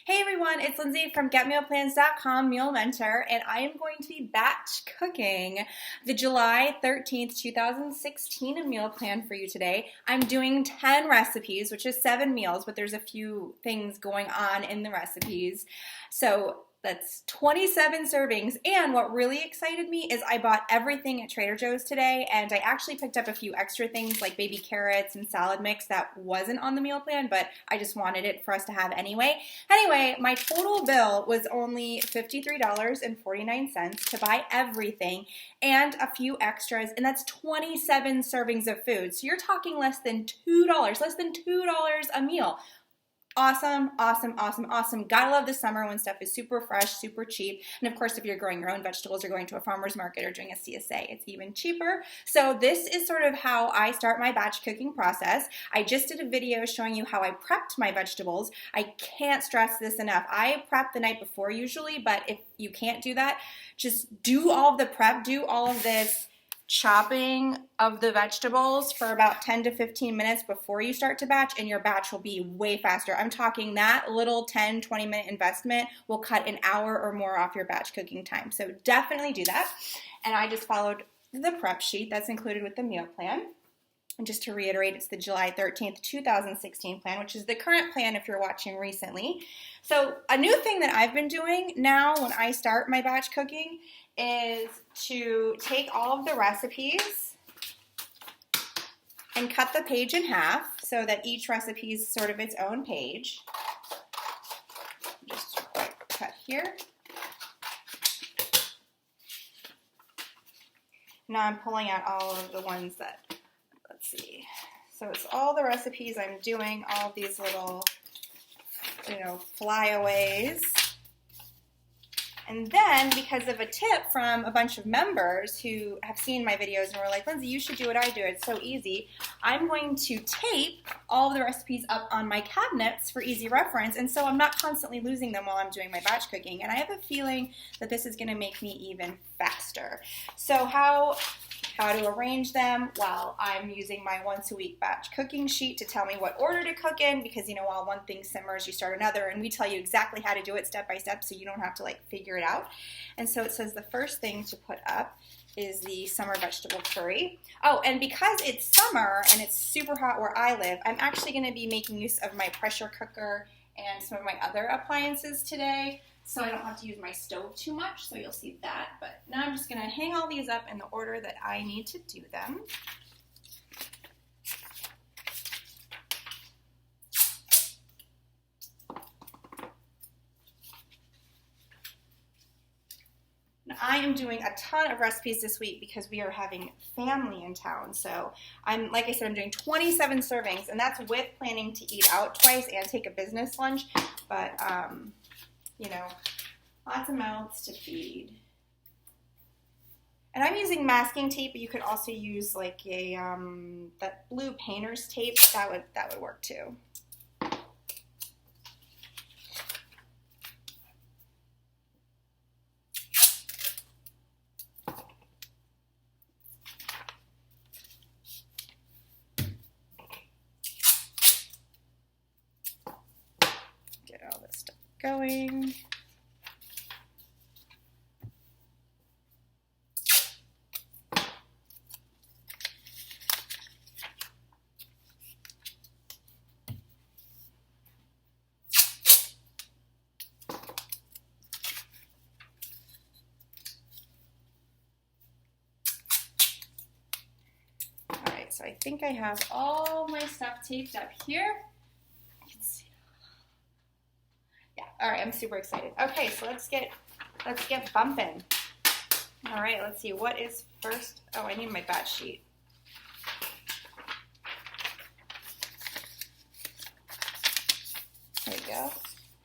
Hey everyone, it's Lindsay from GetMealPlans.com, Meal Mentor, and I am going to be batch cooking the July 13th, 2016 meal plan for you today. I'm doing 10 recipes, which is 7 meals, but there's a few things going on in the recipes. So that's 27 servings, and what really excited me is I bought everything at Trader Joe's today, and I actually picked up a few extra things like baby carrots and salad mix that wasn't on the meal plan, but I just wanted it for us to have anyway. Anyway, my total bill was only $53.49 to buy everything and a few extras, and that's 27 servings of food. So you're talking less than $2 a meal. Awesome, awesome, awesome, awesome. Gotta love the summer when stuff is super fresh, super cheap. And of course, if you're growing your own vegetables or going to a farmer's market or doing a CSA, it's even cheaper. So this is sort of how I start my batch cooking process. I just did a video showing you how I prepped my vegetables. I can't stress this enough. I prep the night before usually, but if you can't do that, just do all of the prep, do all of this chopping of the vegetables for about 10 to 15 minutes before you start to batch, and your batch will be way faster. I'm talking that little 10-20 minute investment will cut an hour or more off your batch cooking time. So definitely do that. And I just followed the prep sheet that's included with the meal plan. And just to reiterate, it's the July 13th, 2016 plan, which is the current plan if you're watching recently. So a new thing that I've been doing now when I start my batch cooking is to take all of the recipes and cut the page in half so that each recipe is sort of its own page. Just cut here. Now I'm pulling out all of the ones that, let's see. So it's all the recipes I'm doing, all of these little, flyaways. And then, because of a tip from a bunch of members who have seen my videos and were like, Lindsay, you should do what I do. It's so easy. I'm going to tape all of the recipes up on my cabinets for easy reference, and so I'm not constantly losing them while I'm doing my batch cooking. And I have a feeling that this is going to make me even faster. So how to arrange them? Well, I'm using my once a week batch cooking sheet to tell me what order to cook in, because while one thing simmers, you start another, and we tell you exactly how to do it step by step so you don't have to figure it out. And so it says the first thing to put up is the summer vegetable curry. Oh, and because it's summer and it's super hot where I live, I'm actually going to be making use of my pressure cooker and some of my other appliances today, so I don't have to use my stove too much, so you'll see that. But now I'm just going to hang all these up in the order that I need to do them. Now, I am doing a ton of recipes this week because we are having family in town. So like I said, I'm doing 27 servings, and that's with planning to eat out twice and take a business lunch. But lots of mouths to feed. And I'm using masking tape, but you could also use that blue painter's tape. That would work too. Get all this stuff going. So I think I have all my stuff taped up here. You can see. Yeah, all right, I'm super excited. Okay, so let's get bumping. All right, let's see, what is first? Oh, I need my batch sheet. There you go.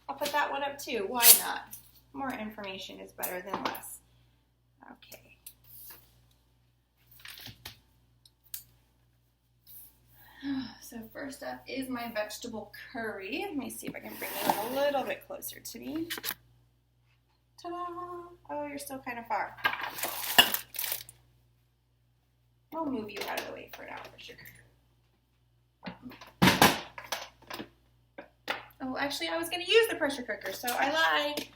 I'll put that one up too, why not? More information is better than less. Okay. So first up is my vegetable curry. Let me see if I can bring it a little bit closer to me. Ta-da! Oh, you're still kind of far. I'll move you out of the way for now for sure. Oh, actually, I was going to use the pressure cooker, so I lied.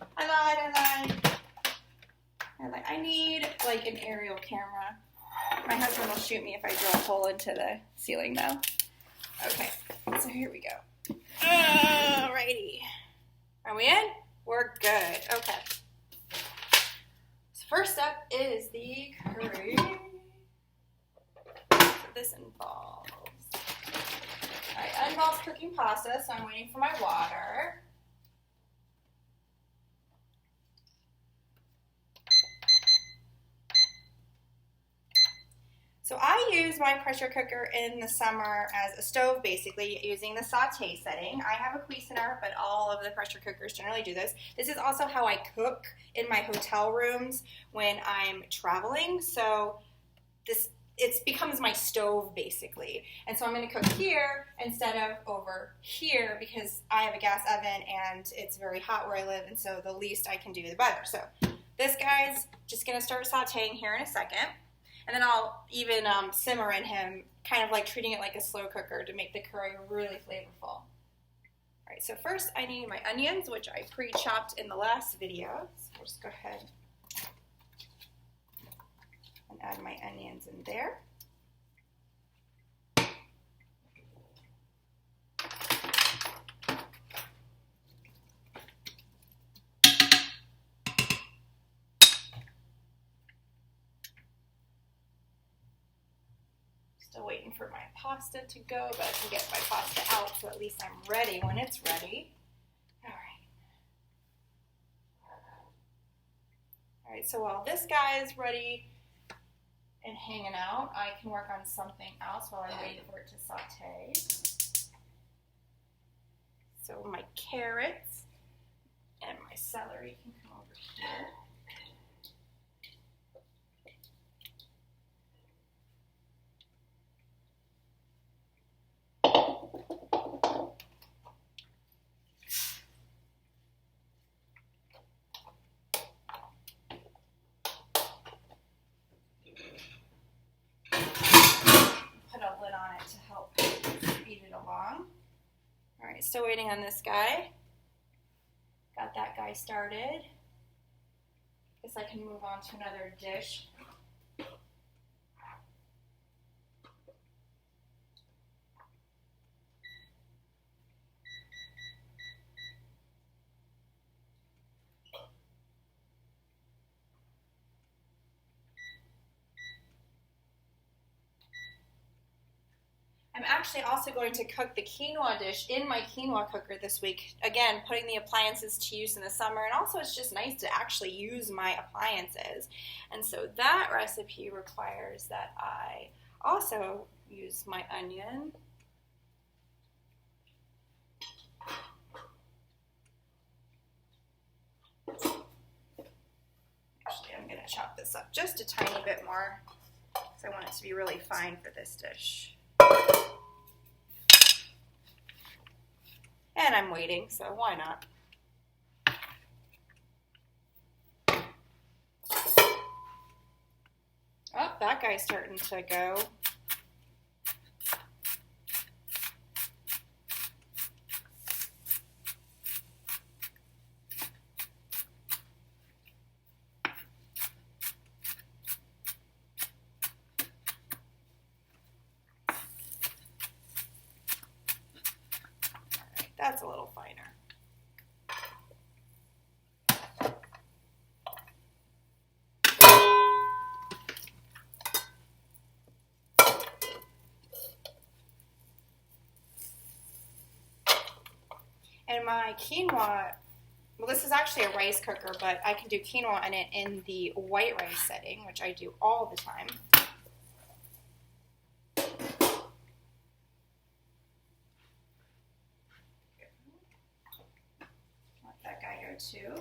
I need, like, an aerial camera. My husband will shoot me if I drill a hole into the ceiling, though. Okay, so here we go. Alrighty. Are we in? We're good. Okay. So first up is the curry. So this involves... Alright, that involves cooking pasta, so I'm waiting for my water. So I use my pressure cooker in the summer as a stove, basically, using the saute setting. I have a Cuisinart, but all of the pressure cookers generally do this. This is also how I cook in my hotel rooms when I'm traveling. So it becomes my stove, basically. And so I'm going to cook here instead of over here because I have a gas oven and it's very hot where I live, and so the least I can do, the better. So this guy's just going to start sauteing here in a second. And then I'll even simmer in him, kind of like treating it like a slow cooker to make the curry really flavorful. All right, so first I need my onions, which I pre-chopped in the last video. So I'll just go ahead and add my onions in there. Still waiting for my pasta to go, but I can get my pasta out, so at least I'm ready when it's ready. All right, so while this guy is ready and hanging out, I can work on something else while I'm waiting for it to saute. So my carrots and my celery can come over here. Alright, still waiting on this guy. Got that guy started. Guess I can move on to another dish. I'm actually also going to cook the quinoa dish in my quinoa cooker this week. Again, putting the appliances to use in the summer, and also it's just nice to actually use my appliances. And so that recipe requires that I also use my onion. Actually, I'm going to chop this up just a tiny bit more because I want it to be really fine for this dish. And I'm waiting, so why not? Oh, that guy's starting to go. That's a little finer. And my quinoa, well, this is actually a rice cooker, but I can do quinoa in it in the white rice setting, which I do all the time. Too.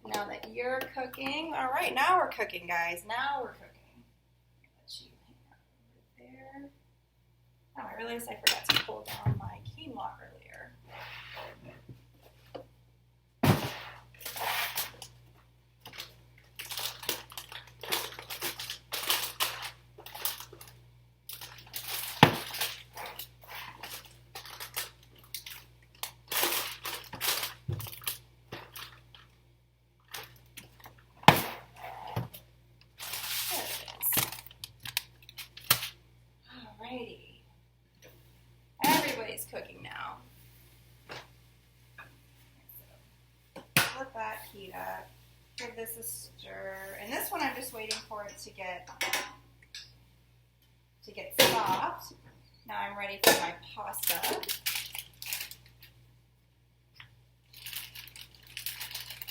Now that you're cooking, all right, now we're cooking, guys. Now we're cooking. Let you hang out over there. Oh, I realized I forgot to pull down my quinoa earlier. that heat up. Give this a stir. And this one I'm just waiting for it to get soft. Now I'm ready for my pasta.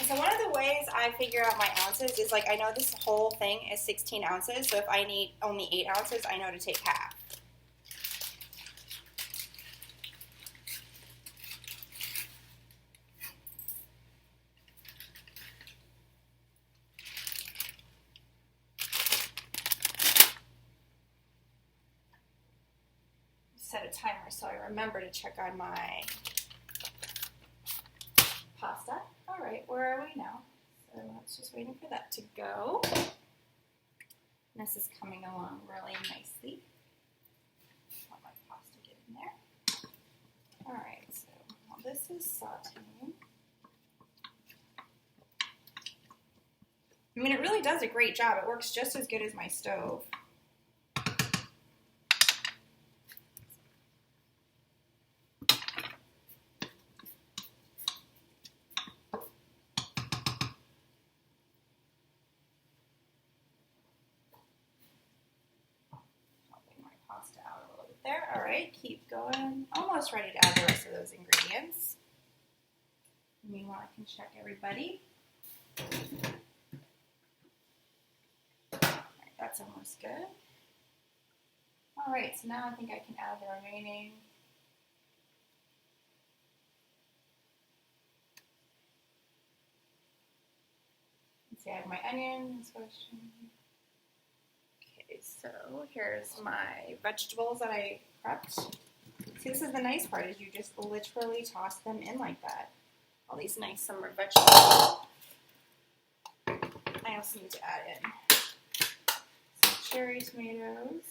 So one of the ways I figure out my ounces is, like, I know this whole thing is 16 ounces, so if I need only 8 ounces, I know to take half. Set a timer so I remember to check on my pasta. All right, where are we now? So that's just waiting for that to go. And this is coming along really nicely. Let my pasta get in there. All right, so while this is sauteing, I mean, it really does a great job. It works just as good as my stove. Out a little bit there. All right, keep going. Almost ready to add the rest of those ingredients. Meanwhile, I can check everybody. All right, that's almost good. All right, so now I think I can add the remaining. Let's see, I have my onions. So here's my vegetables that I prepped. See, this is the nice part, is you just literally toss them in like that. All these nice summer vegetables. I also need to add in some cherry tomatoes.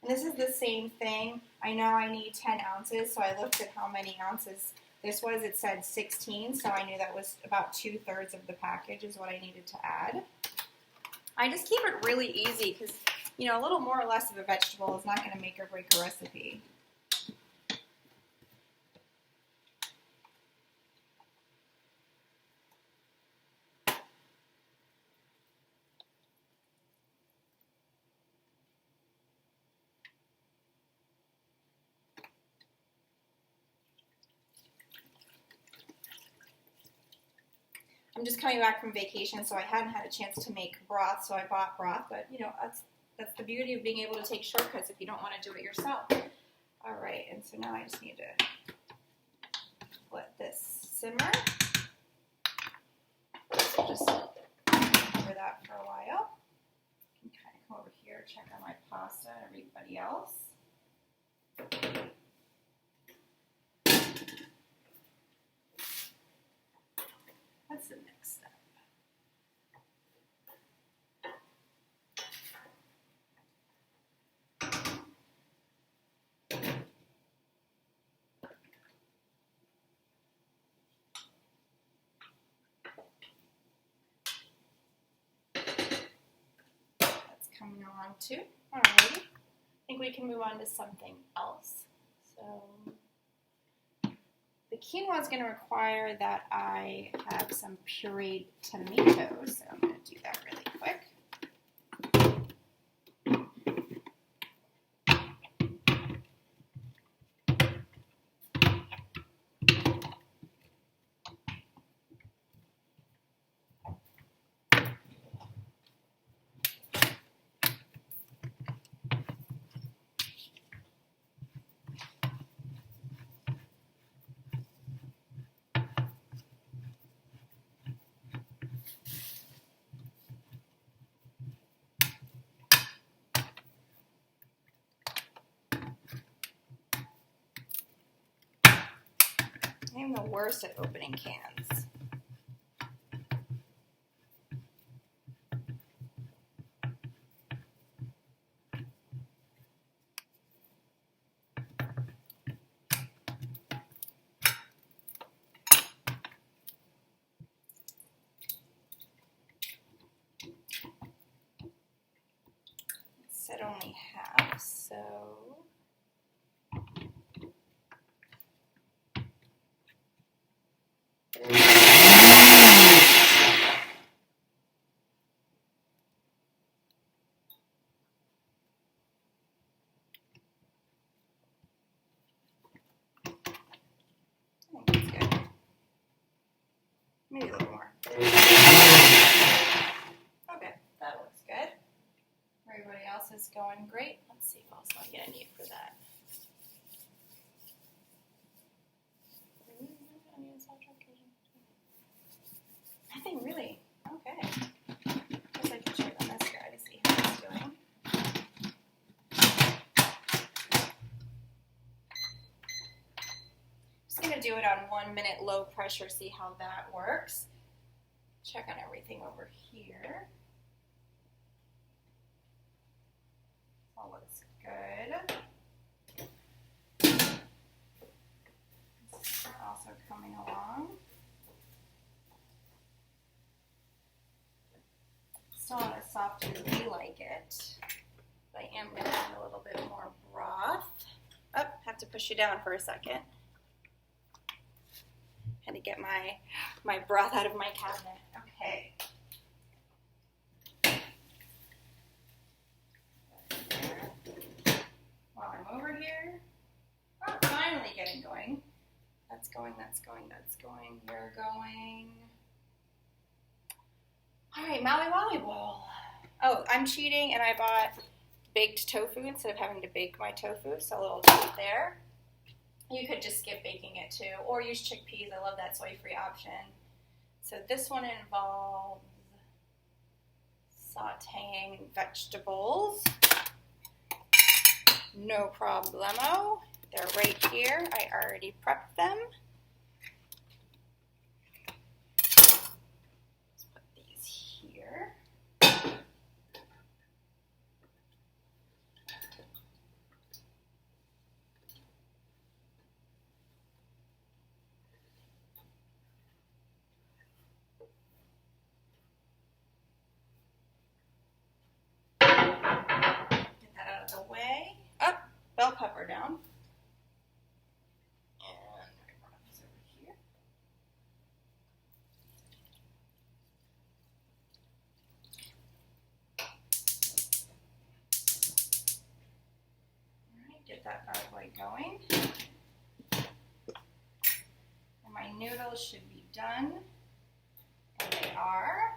And this is the same thing. I know I need 10 ounces, so I looked at how many ounces this was. It said 16, so I knew that was about 2/3 of the package is what I needed to add. I just keep it really easy because, you know, a little more or less of a vegetable is not going to make or break a recipe. I'm just coming back from vacation, so I hadn't had a chance to make broth, so I bought broth. But, you know, that's the beauty of being able to take shortcuts if you don't want to do it yourself. All right, and so now I just need to let this simmer. So just cover that for a while. I can kind of come over here, check on my pasta and everybody else. What's the next step? That's coming along too. Alrighty. I think we can move on to something else. So the quinoa is going to require that I have some pureed tomatoes, so I'm going to do that really quick. I'm the worst at opening cans. It said only half, so Maybe a little more. Okay, that looks good. Everybody else is going great. Let's see what else am I going to need for that. Nothing really. Okay. Guess I can check on this guy to see how it's doing. Just going to do it on 1 minute low pressure, see how that works. Check on everything over here. All looks good. This is also coming along. Still not as soft as we like it, but I am going to add a little bit more broth. Oh, have to push you down for a second. Had to get my broth out of my cabinet. Okay. While I'm over here, oh, finally getting going. That's going, that's going, that's going, you're going. All right, Maui Wowie bowl. Oh, I'm cheating and I bought baked tofu instead of having to bake my tofu, so a little treat there. You could just skip baking it too, or use chickpeas. I love that soy-free option. So this one involves sauteing vegetables. No problemo. They're right here. I already prepped them. Let's put these here. Get that out of the way. Up, bell pepper down. And my broth is over here. Alright, get that bad boy going. And my noodles should be done. And they are.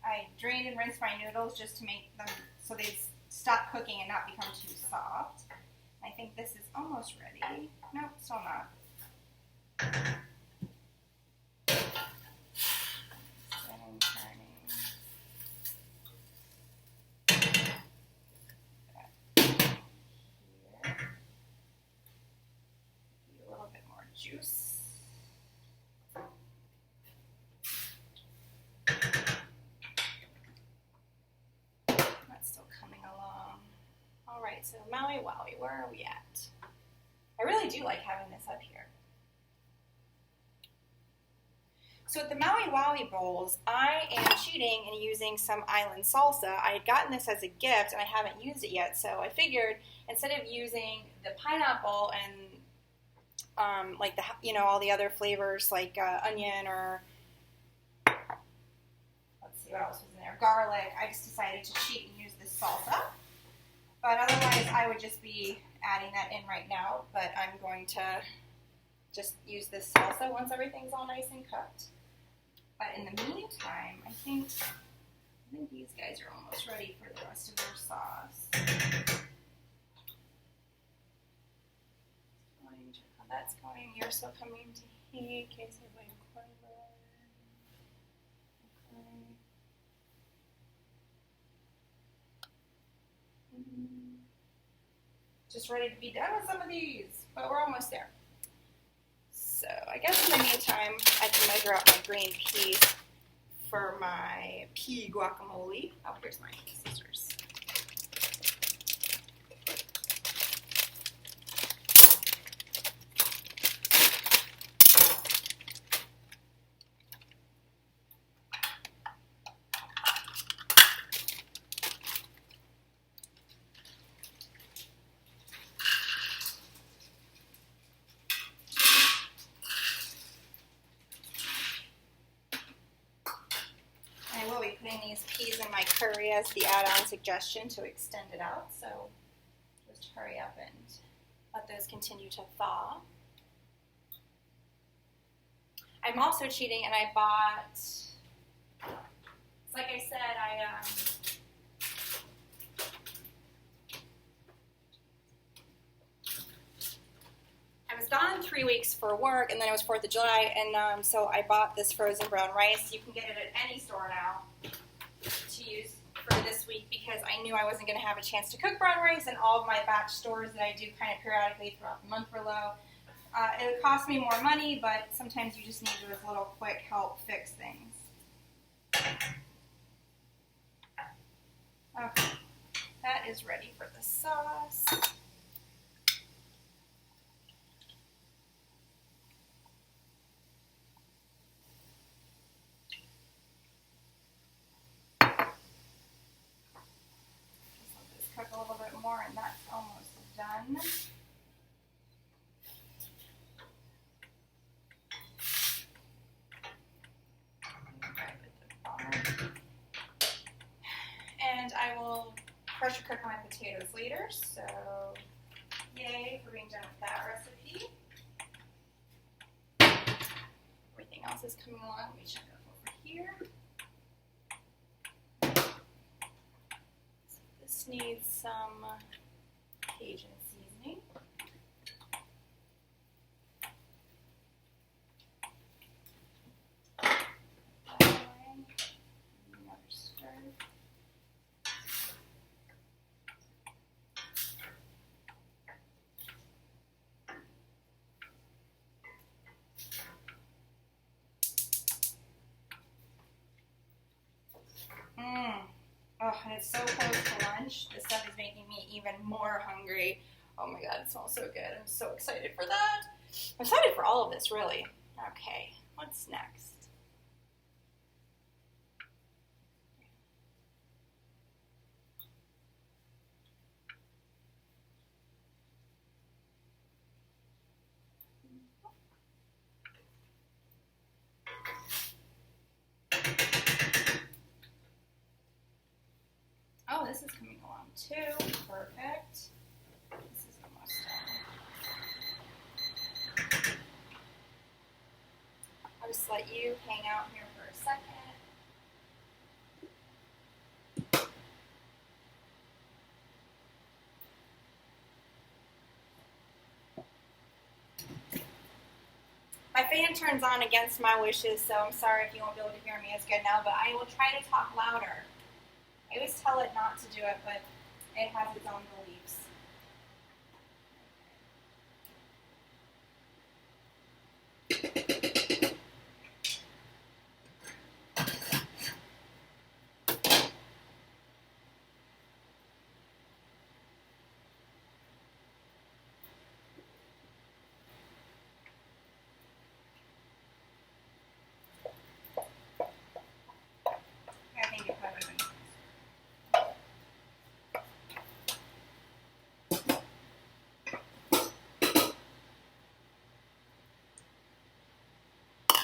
I drained and rinsed my noodles just to make them so they stop cooking and not become too soft. I think this is almost ready. Nope, still not. Spinning, turning. Here. Need a little bit more juice. Alright, so Maui Wowie, where are we at? I really do like having this up here. So with the Maui Wowie bowls, I am cheating and using some island salsa. I had gotten this as a gift and I haven't used it yet, so I figured instead of using the pineapple and like the, you know, all the other flavors like onion or let's see what else was in there, garlic, I just decided to cheat and use this salsa. But otherwise, I would just be adding that in right now. But I'm going to just use this salsa once everything's all nice and cooked. But in the meantime, I think I think these guys are almost ready for the rest of their sauce. How that's going. You're still coming to heat. Okay, so okay. Just ready to be done with some of these, but we're almost there. So I guess in the meantime, I can measure out my green peas for my pea guacamole. Oh, here's my scissors. I will be putting these peas in my curry as the add-on suggestion to extend it out, so just hurry up and let those continue to thaw. I'm also cheating, and I bought, like I said, I was gone 3 weeks for work, and then it was 4th of July, and so I bought this frozen brown rice. You can get it at any store now to use for this week because I knew I wasn't going to have a chance to cook brown rice, and all of my batch stores that I do kind of periodically throughout the month were low. It would cost me more money, but sometimes you just need those little quick help fix things. Okay, that is ready for the sauce. Cook a little bit more, and that's almost done. And I will pressure cook my potatoes later, so yay for being done with that recipe. Everything else is coming along. Let me check it over here. This needs some Cajun seasoning. Another stir. Oh, and it's so close to lunch. This stuff is making me even more hungry. Oh my god, it smells so good. I'm so excited for that. I'm excited for all of this, really. Okay, what's next? Oh, this is coming along too. Perfect. This is almost done. I'll just let you hang out here for a second. My fan turns on against my wishes, so I'm sorry if you won't be able to hear me as good now, but I will try to talk louder. I always tell it not to do it, but it has its own beliefs. I think it probably would.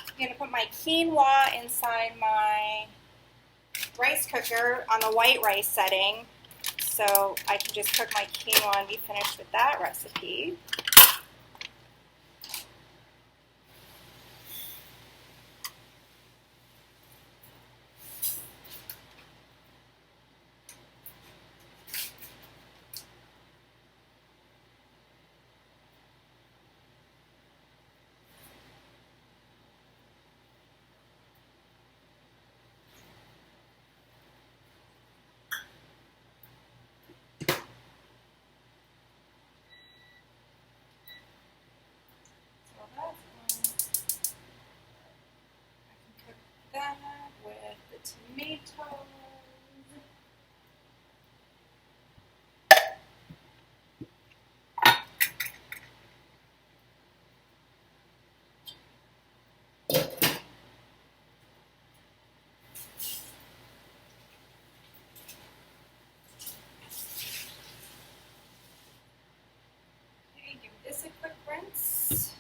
I'm going to put my quinoa inside my rice cooker on the white rice setting so I can just cook my quinoa and be finished with that recipe. tomatoes. Okay, give this a quick rinse.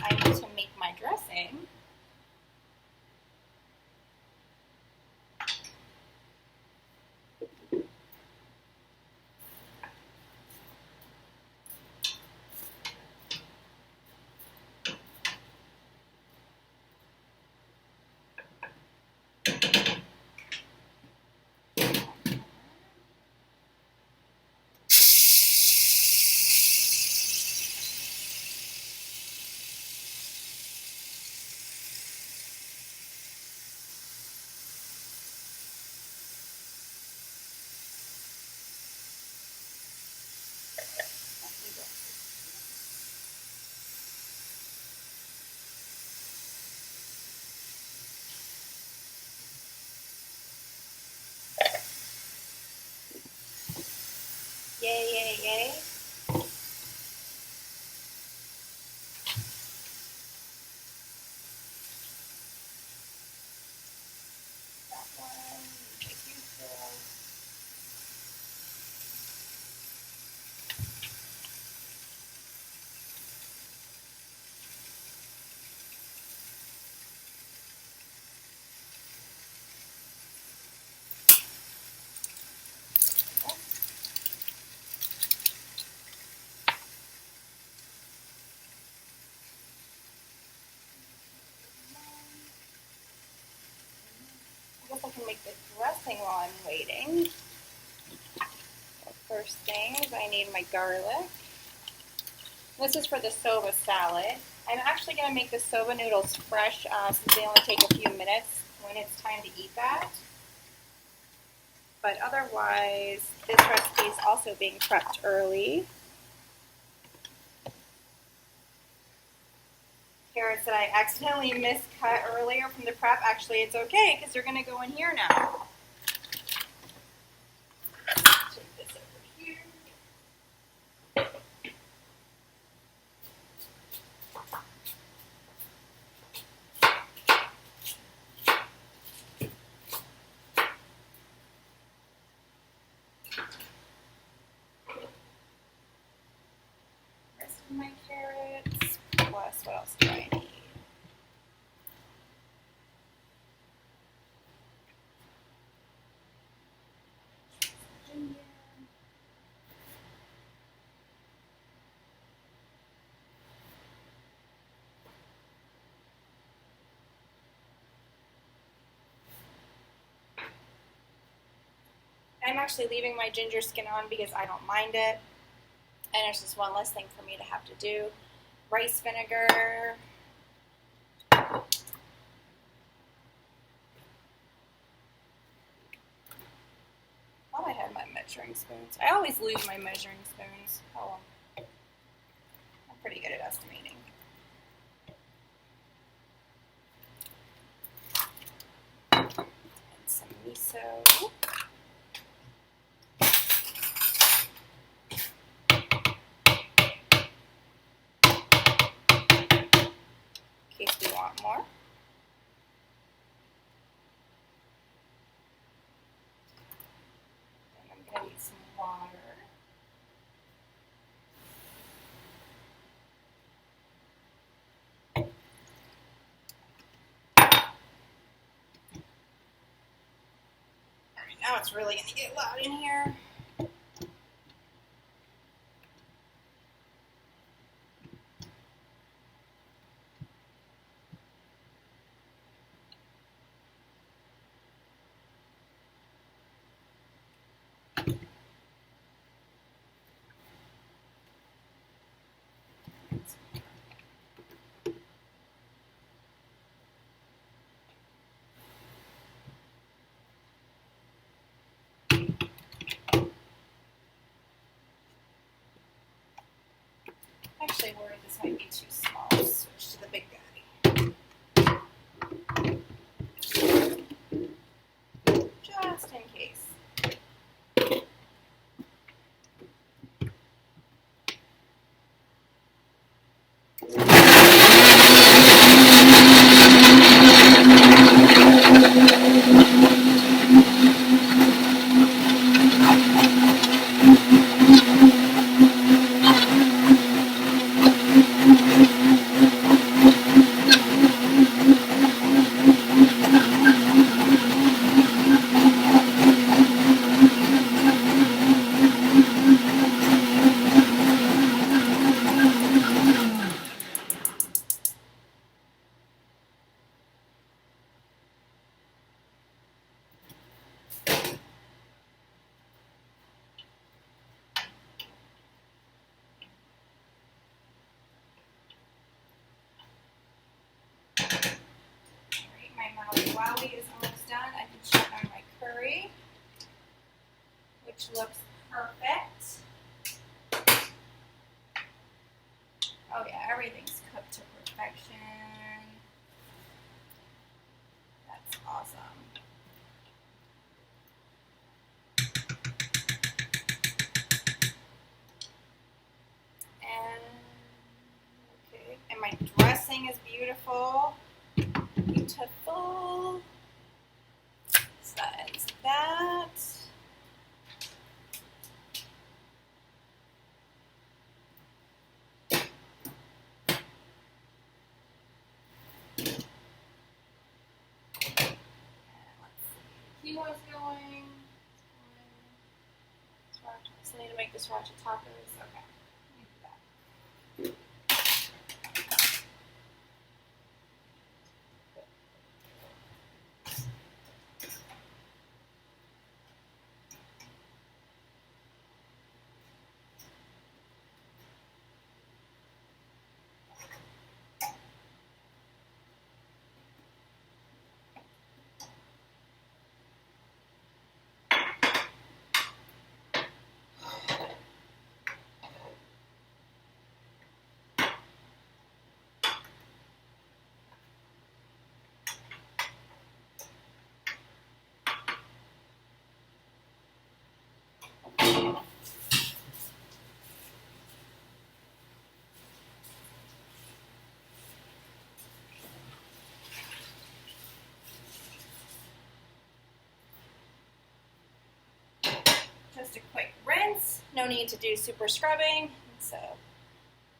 I need to make my dressing. Yay, yay, yay. That one, make you feel. I guess I can make the dressing while I'm waiting. So first thing is I need my garlic. This is for the soba salad. I'm actually going to make the soba noodles fresh since they only take a few minutes when it's time to eat that. But otherwise, this recipe is also being prepped early. Carrots that I accidentally miscut earlier from the prep. Actually, it's okay because they're going to go in here now. Take this over here. Rest of my carrots. Plus, what else do I need? I'm actually leaving my ginger skin on because I don't mind it. And it's just one less thing for me to have to do. Rice vinegar. Oh, I had my measuring spoons. I always lose my measuring spoons. Oh, well. I'm pretty good at estimating. And some miso. In case we want more. And I'm going to need some water. Alright, now it's really going to get loud in here. Actually worried this might be too small. Let's switch to the big guy. Alright, my Maui Wowie is almost done. I can check on my curry, which looks perfect. Oh yeah, everything's cooked to perfection. That's awesome. And my dressing is beautiful. Beautiful. So that ends that. Quinoa's going. So I need to make the Sriracha tacos. Okay. Let me do that. Just a quick rinse. No need to do super scrubbing. So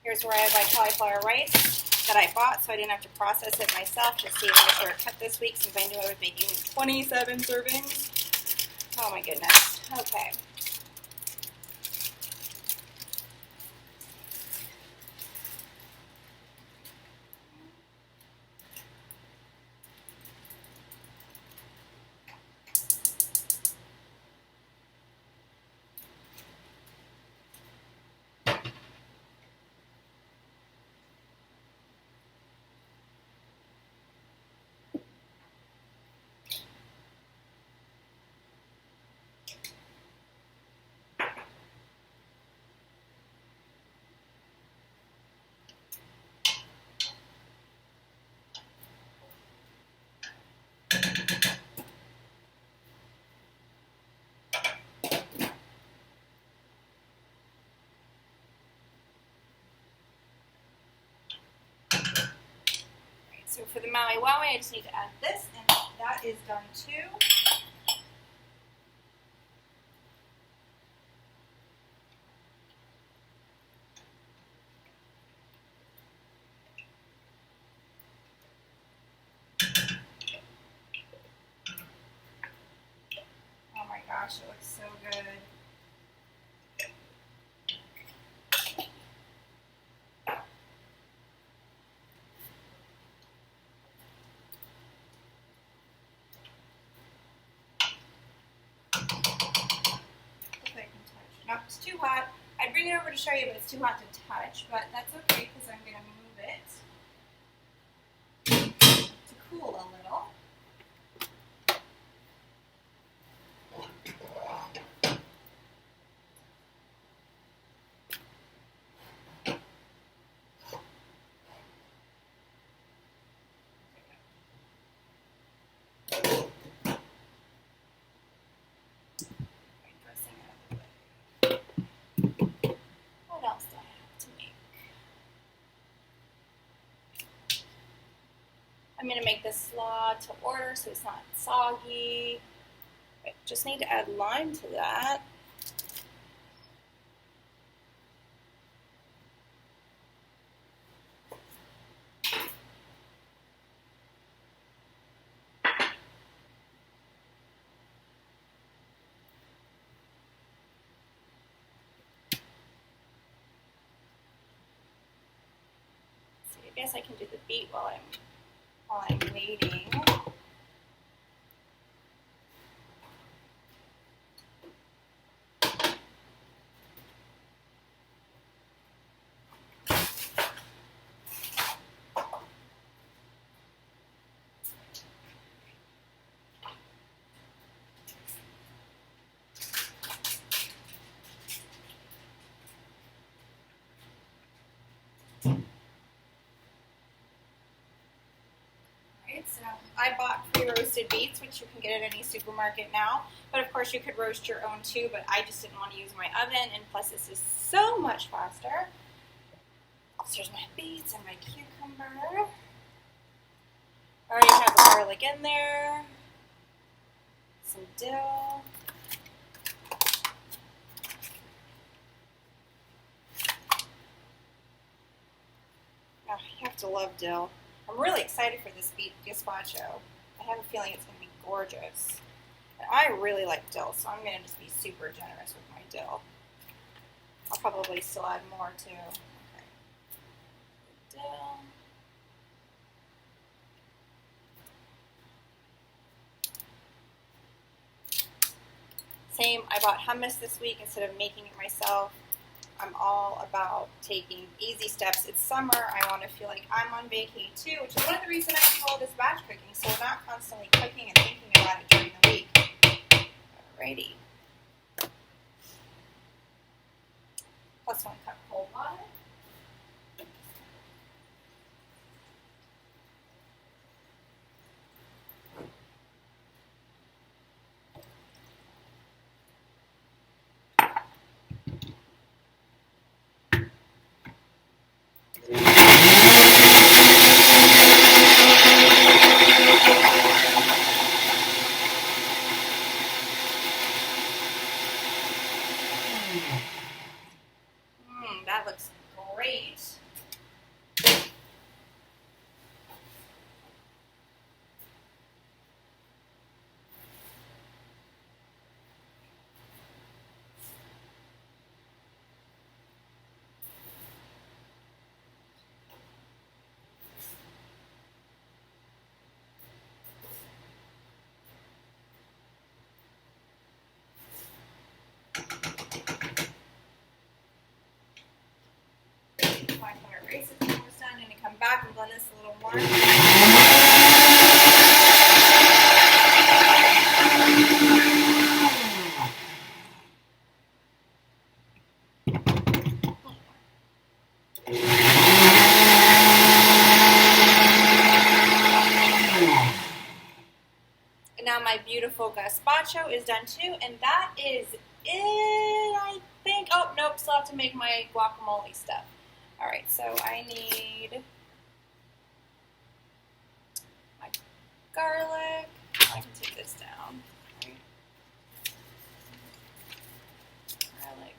here's where I have my cauliflower rice that I bought, so I didn't have to process it myself. Just see if I cut this week since I knew I was making 27 servings. Oh my goodness. Okay. So for the Maui Wowie, I just need to add this, and that is done too. Oh my gosh, it looks so good. Nope, it's too hot. I'd bring it over to show you, but it's too hot to touch. But that's okay because I'm going to move it to cool a little. What else do I have to make? I'm going to make this slaw to order so it's not soggy. I just need to add lime to that. So I guess I can do the beet while I'm waiting. so I bought pre-roasted beets, which you can get at any supermarket now. But of course, you could roast your own too, but I just didn't want to use my oven, and plus this is so much faster. So there's my beets and my cucumber. I already have the garlic in there. Some dill. Oh, you have to love dill. I'm really excited for this beet gazpacho. I have a feeling it's going to be gorgeous. And I really like dill, so I'm going to just be super generous with my dill. I'll probably still add more too. Okay. Dill. Same, I bought hummus this week instead of making it myself. I'm all about taking easy steps. It's summer. I want to feel like I'm on vacation too, which is one of the reasons I do all this batch cooking, so we're not constantly cooking and thinking about it during the week. Alrighty. Plus 1 cup cold water. That looks great. Erase it when it's done, and come back and blend this a little more. And now my beautiful gazpacho is done too, and that is it, I think. Oh, nope, still have to make my guacamole stuff. Alright, so I need my garlic. I can take this down. Right. Garlic.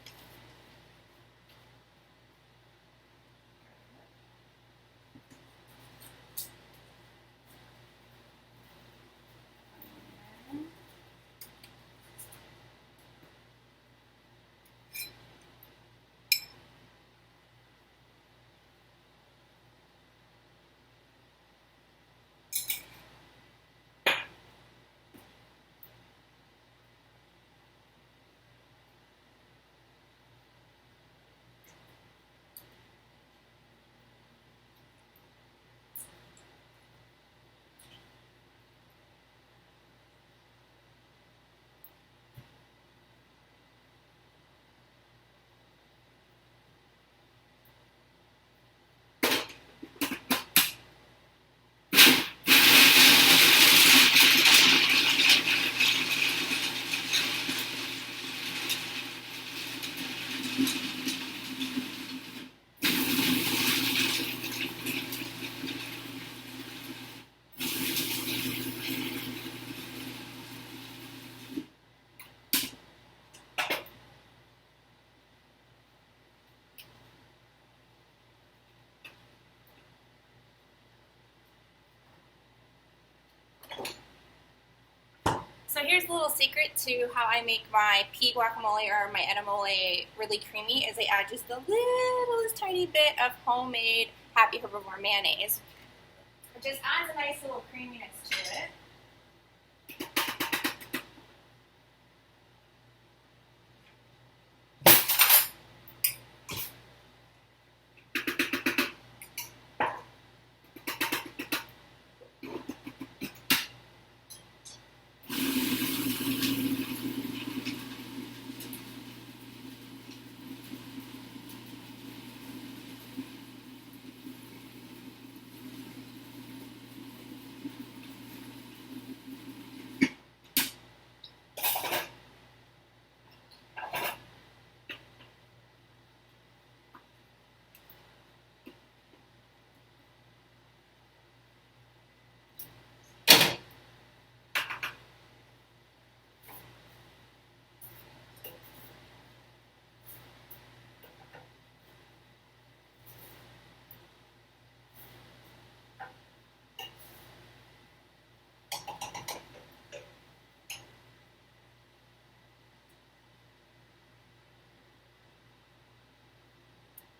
So here's a little secret to how I make my pea guacamole or my edamole really creamy is I add just the littlest tiny bit of homemade Happy Herbivore mayonnaise. It just adds a nice little creaminess to it.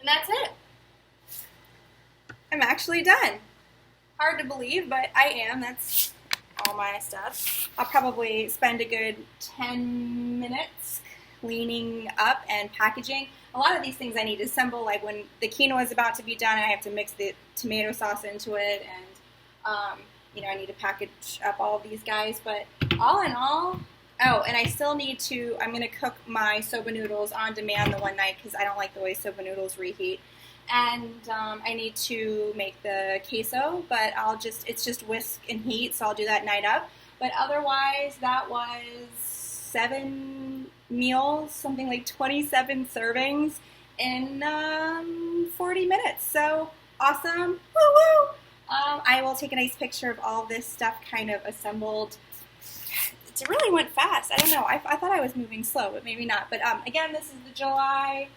And that's it. I'm actually done. Hard to believe, but I am. That's all my stuff. I'll probably spend a good 10 minutes cleaning up and packaging. A lot of these things I need to assemble, like when the quinoa is about to be done, I have to mix the tomato sauce into it, and I need to package up all of these guys. But all in all, oh, and I still need to, I'm going to cook my soba noodles on demand the one night because I don't like the way soba noodles reheat. And I need to make the queso, but it's just whisk and heat, so I'll do that night up. But otherwise, that was 7 meals, something like 27 servings in 40 minutes. So awesome. Woo woo! I will take a nice picture of all this stuff kind of assembled. It really went fast. I don't know. I thought I was moving slow, but maybe not. But again, this is the July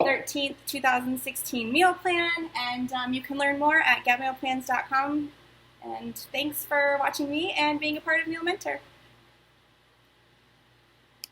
13th, 2016 meal plan, and you can learn more at getmealplans.com. And thanks for watching me and being a part of Meal Mentor.